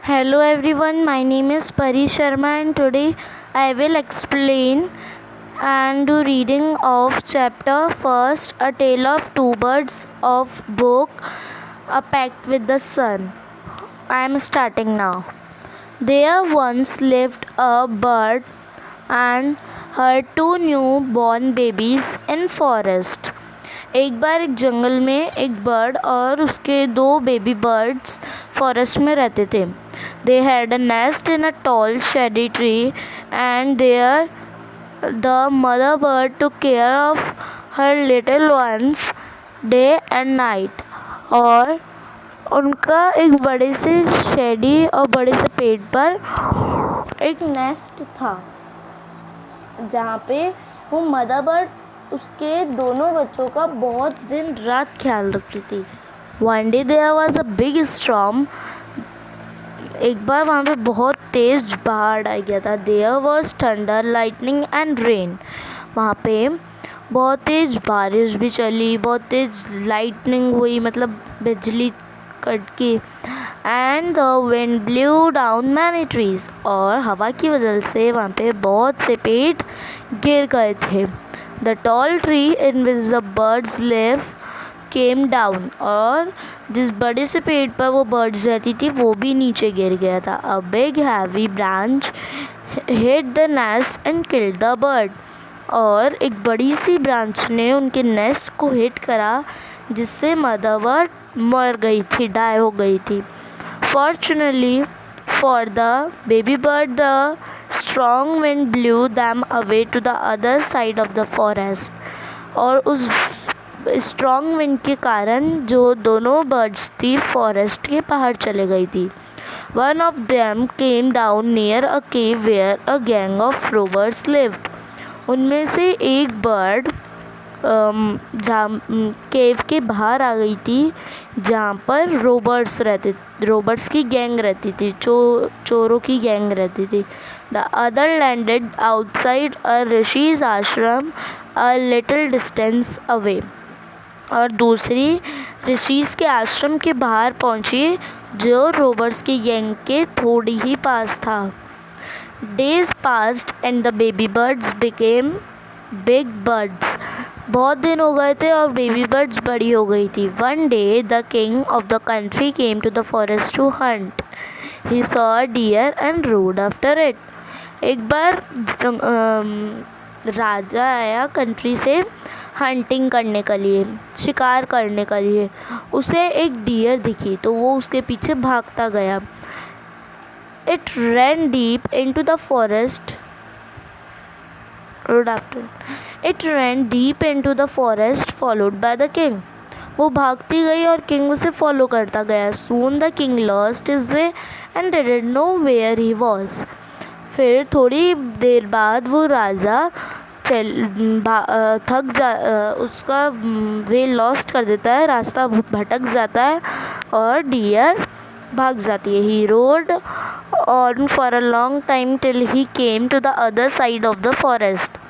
Hello everyone, my name is Pari Sharma and today I will explain and do reading of chapter first, A Tale of Two Birds of book, A Pact with the Sun. I am starting now. There once lived a bird and her two newborn babies in forest. एक बार एक जंगल में एक bird और उसके दो baby birds forest में रहते थे. They had a nest in a tall shady tree and there the mother bird took care of her little ones day and night. और उनका एक बड़े से शेडी और बड़े से पेड़ पर एक नेस्ट था जहाँ पे वो मदर बर्ड उसके दोनों बच्चों का बहुत दिन रात ख्याल रखती थी. One day there was a big storm. एक बार वहाँ पे बहुत तेज़ बाढ़ आ गया था. There was thunder, lightning and rain. वहाँ पे बहुत तेज़ बारिश भी चली, बहुत तेज़ लाइटनिंग हुई, मतलब बिजली कड़की. And the wind blew down many trees. और हवा की वजह से वहाँ पे बहुत से पेड़ गिर गए थे. The tall tree in which the birds live came down. और जिस बड़े से पेड़ पर वो बर्ड्स रहती थी वो भी नीचे गिर गया था. A big heavy branch hit the nest and killed the bird. और एक बड़ी सी ब्रांच ने उनके नेस्ट को हिट करा जिससे मदर बर्ड मर गई थी, डाई हो गई थी. Fortunately for the baby bird, the strong wind blew them away to the other side of the forest. और उस स्ट्रॉन्ग विंड के कारण जो दोनों बर्ड्स थी फॉरेस्ट के बाहर चले गई थी. One of them came down near a cave where a gang of robbers lived. उनमें से एक बर्ड केव के बाहर आ गई थी जहाँ पर रोबर्स की गैंग रहती थी, चोरों की गैंग रहती थी. द अदर लैंडेड आउटसाइड अ ऋषिज आश्रम अ लिटिल डिस्टेंस अवे. और दूसरी ऋषिज के आश्रम के बाहर पहुँची जो रोबर्स की गैंग के थोड़ी ही पास था. Days passed and the baby birds became big birds. बहुत दिन हो गए थे और बेबी बर्ड्स बड़ी हो गई थी. One day the king of the country came to the forest to hunt. He saw a deer and rode after it. एक बार राजा आया कंट्री से हंटिंग करने के लिए, शिकार करने के लिए. उसे एक डियर दिखी तो वो उसके पीछे भागता गया. It ran deep into the forest. It ran deep into the forest, followed by the king. वो भागती गई और किंग उसे फॉलो करता गया. Soon the king lost his way and didn't know where he was. फिर थोड़ी देर बाद वो राजा उसका वे लॉस्ट कर देता है, रास्ता भटक जाता है और डियर भाग जाती है. He rode on for a long time till he came to the other side of the forest.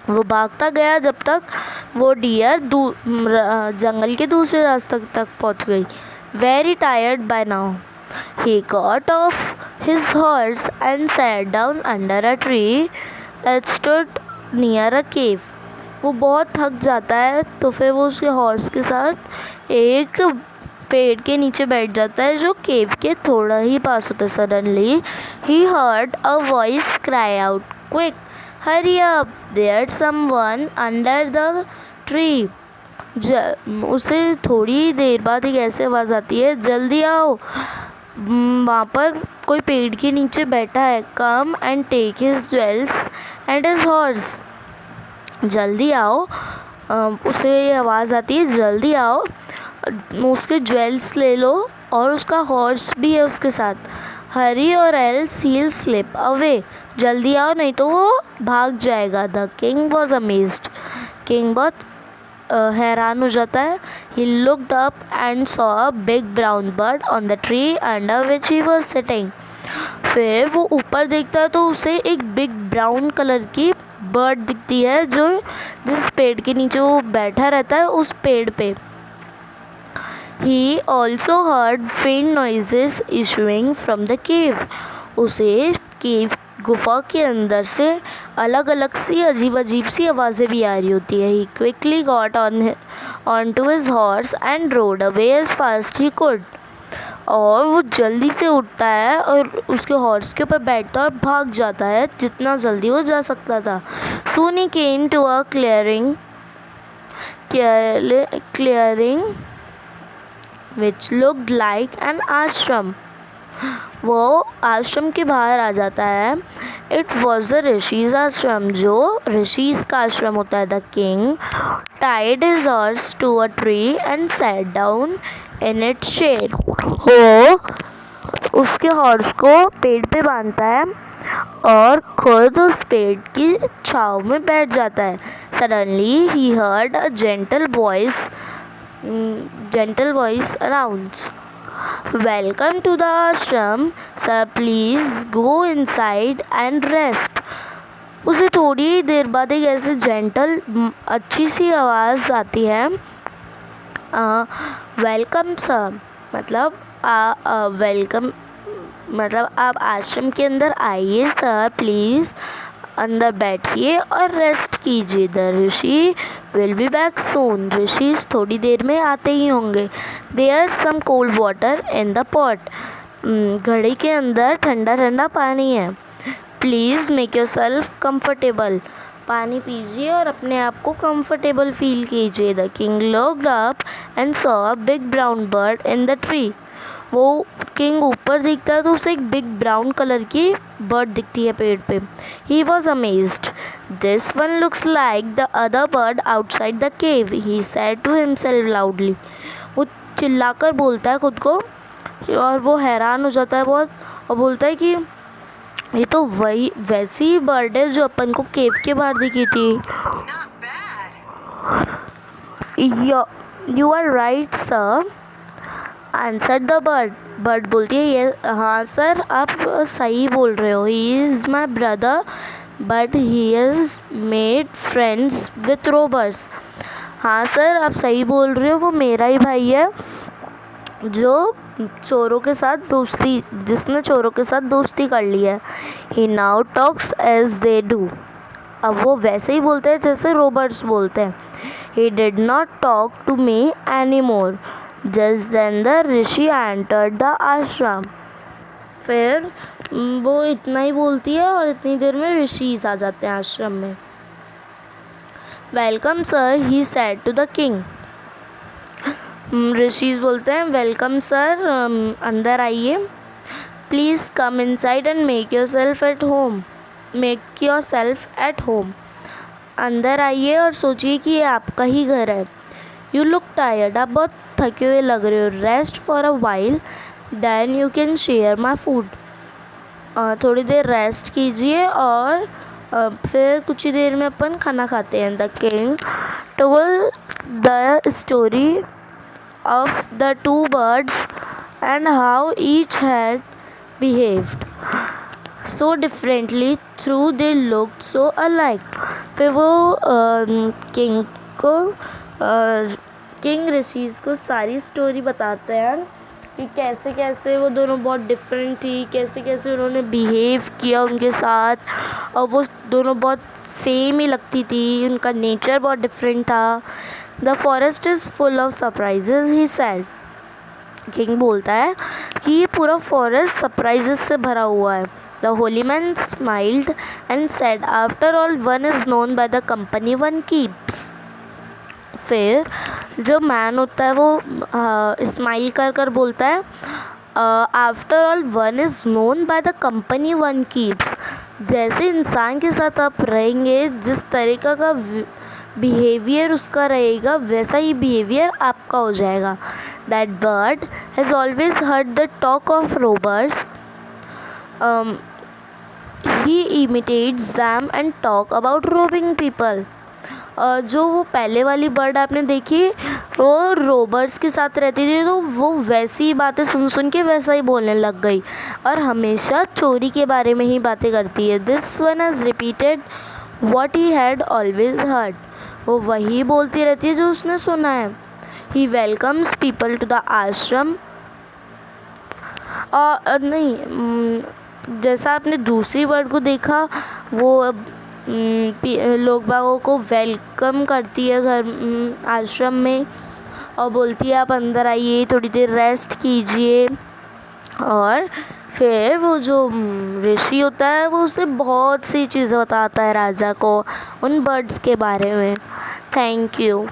वो भागता गया जब तक वो डियर जंगल के दूसरे रास्ते तक पहुंच गई. Very tired by now, he got off his horse and sat down under a tree that stood near a cave. वो बहुत थक जाता है तो फिर वो उसके हॉर्स के साथ एक पेड़ के नीचे बैठ जाता है जो केव के थोड़ा ही पास होता है. Suddenly he heard a voice cry out, "Quick, hurry up! There's someone under the tree." उसे थोड़ी देर बाद एक ऐसी आवाज़ आती है, जल्दी आओ, वहाँ पर कोई पेड़ के नीचे बैठा है. Come and take his jewels and his horse. जल्दी आओ, उसे ये आवाज़ आती है, जल्दी आओ, उसके ज्वेल्स ले लो और उसका हॉर्स भी है उसके साथ. हरी और एल्स he'll slip away. जल्दी आओ नहीं तो वो भाग जाएगा. The king was amazed. King बहुत हैरान हो जाता है. He looked up and saw a big brown bird on the tree under which he was sitting. फिर वो ऊपर देखता है तो उसे एक बिग ब्राउन कलर की बर्ड दिखती है जिस पेड़ के नीचे वो बैठा रहता है उस पेड़ पे. He also heard faint noises issuing from the cave. उसे केव गुफा के अंदर से अलग अलग सी अजीब अजीब सी आवाज़ें भी आ रही होती है. He quickly got onto his horse and rode away as fast he could. और वो जल्दी से उठता है और उसके हॉर्स के ऊपर बैठता है और भाग जाता है जितना जल्दी वो जा सकता था. Soon he came to a clearing which looked like an ashram. वो आश्रम के बाहर आ जाता है. इट वॉज द ऋषिज आश्रम, जो ऋषिज का आश्रम होता है. The king tied his horse to a tree and sat down in its shade. वो उसके हॉर्स को पेड़ पे बांधता है और खुद उस पेड़ की छाँव में बैठ जाता है. Suddenly he heard a gentle voice announce, "Welcome to the ashram, sir. Please go inside and rest." उसे थोड़ी देर बाद एक ऐसे जेंटल अच्छी सी आवाज़ आती है. वेलकम सर मतलब वेलकम मतलब आप आश्रम के अंदर आइए सर, प्लीज़ अंदर बैठिए और रेस्ट कीजिए. The rishi will be back soon. Rishi थोड़ी देर में आते ही होंगे. There some cold water in the pot. घड़े के अंदर ठंडा ठंडा पानी है. Please make yourself comfortable. पानी पीजिए और अपने आप को कंफर्टेबल फील कीजिए. The king looked up and saw a big brown bird in the tree. वो किंग ऊपर दिखता है तो उसे एक बिग ब्राउन कलर की बर्ड दिखती है पेड़ पे. He was amazed. This one looks like the other bird outside the cave. He said to himself loudly. वो चिल्लाकर बोलता है खुद को और वो हैरान हो जाता है बहुत और बोलता है कि ये तो वैसी ही बर्ड है जो अपन को केव के बाहर दिखी थी. You are right sir, answer the bird. Bird बोलती है ये हाँ सर आप सही बोल रहे हो. He is my brother but he is made friends with robbers. हाँ सर आप सही बोल रहे हो, वो मेरा ही भाई है जो जिसने चोरों के साथ दोस्ती कर ली है. He now talks as they do. अब वो वैसे ही बोलते हैं जैसे रोबर्ट्स बोलते हैं. He did not talk to me any more. Just then the rishi entered the ashram. फिर वो इतना ही बोलती है और इतनी देर में ऋषिज आ जाते हैं आश्रम में. Welcome sir, he said to the king. Rishis बोलते हैं वेलकम सर, अंदर आइए. Please come inside and make yourself at home. अंदर आइए और सोचिए कि ये आपका ही घर है. यू लुक टायर्ड, आप बहुत थके हुए लग रहे हो. Rest for a while then you can share my food. थोड़ी देर रेस्ट कीजिए और फिर कुछ ही देर में अपन खाना खाते हैं. The king told the story of the two birds and how each had behaved so differently though they looked so alike. फिर वो किंग ऋषिज को सारी स्टोरी बताते हैं कि कैसे कैसे वो दोनों बहुत डिफरेंट थी, कैसे कैसे उन्होंने बिहेव किया उनके साथ और वो दोनों बहुत सेम ही लगती थी, उनका नेचर बहुत डिफरेंट था. The forest is full of surprises, he sad. King बोलता है कि ये पूरा फॉरेस्ट सरप्राइजेस से भरा हुआ है. The Holi man smiled and said, after all one is known by the company one keeps. फिर जो मैन होता है वो स्माइल कर कर बोलता है, after all one is known by the company one keeps. जैसे इंसान के साथ आप रहेंगे, जिस तरीक़ा का बिहेवियर उसका रहेगा वैसा ही बिहेवियर आपका हो जाएगा. That bird has always heard the talk of robbers. He imitates them and talk about robin people. जो वो पहले वाली बर्ड आपने देखी वो रोबर्स के साथ रहती थी तो वो वैसी ही बातें सुन सुन के वैसा ही बोलने लग गई और हमेशा चोरी के बारे में ही बातें करती है. This one has repeated what he had always heard. वो वही बोलती रहती है जो उसने सुना है. ही वेलकम्स पीपल टू द आश्रम। और नहीं, जैसा आपने दूसरी वर्ड को देखा, वो लोग बागों को वेलकम करती है घर आश्रम में और बोलती है आप अंदर आइए, थोड़ी देर रेस्ट कीजिए। और फिर वो जो ऋषि होता है वो उसे बहुत सी चीज़ें बताता है राजा को उन बर्ड्स के बारे में। Thank you.